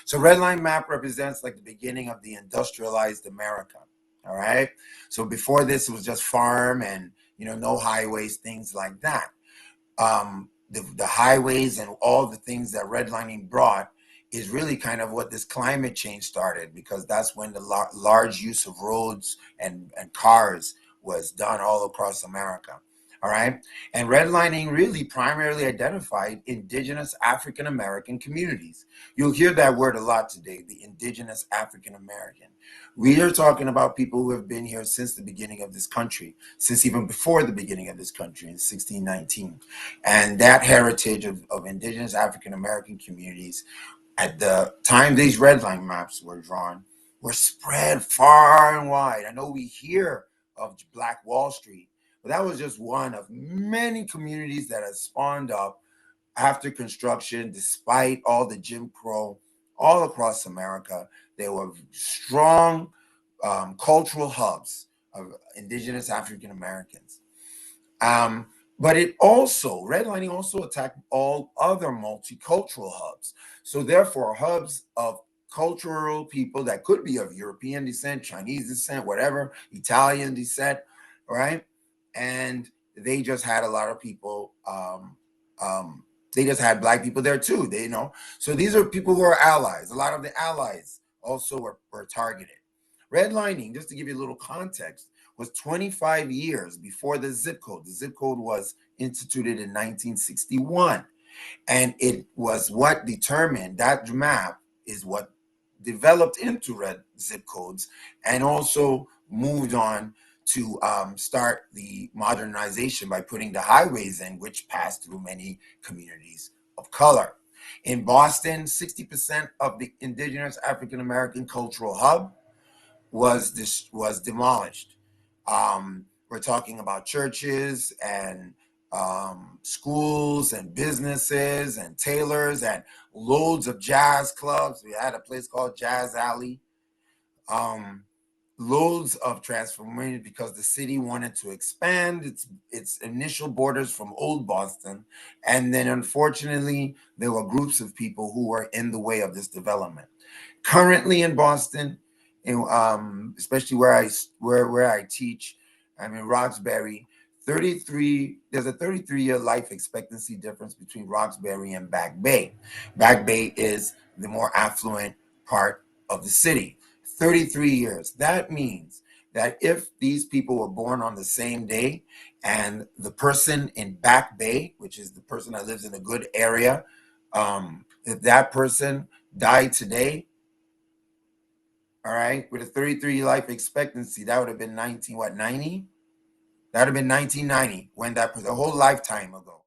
So red line map represents like the beginning of the industrialized America. All right. So before this, it was just farm and, no highways, things like that. The highways and all the things that redlining brought is really kind of what this climate change started, because that's when the large use of roads and cars was done all across America. All right. And redlining really primarily identified indigenous African American communities. You'll hear that word a lot today, the indigenous African American. We are talking about people who have been here since the beginning of this country, since even before the beginning of this country in 1619. And that heritage of indigenous African American communities at the time these redline maps were drawn were spread far and wide. I know we hear of Black Wall Street, but that was just one of many communities that have spawned up after construction, despite all the Jim Crow all across America. They were strong cultural hubs of indigenous African Americans. But redlining also attacked all other multicultural hubs. So therefore, hubs of cultural people that could be of European descent, Chinese descent, whatever, Italian descent, right? And they just had a lot of people, they just had Black people there too, So these are people who are allies. A lot of the allies also were targeted. Redlining, just to give you a little context, was 25 years before the zip code. The zip code was instituted in 1961. And it was what determined, that map is what developed into red zip codes and also moved on to start the modernization by putting the highways in, which passed through many communities of color. In Boston, 60% of the indigenous African American cultural hub was demolished. We're talking about churches and schools and businesses and tailors and loads of jazz clubs. We had a place called Jazz Alley. Loads of transformation because the city wanted to expand its initial borders from old Boston. And then unfortunately, there were groups of people who were in the way of this development. Currently in Boston, especially where I teach, I'm in Roxbury. There's a 33-year life expectancy difference between Roxbury and Back Bay. Back Bay is the more affluent part of the city. 33 years. That means that if these people were born on the same day and the person in Back Bay, which is the person that lives in a good area, if that person died today, all right, with a 33 life expectancy, that would have been 90? That would have been 1990, when a whole lifetime ago.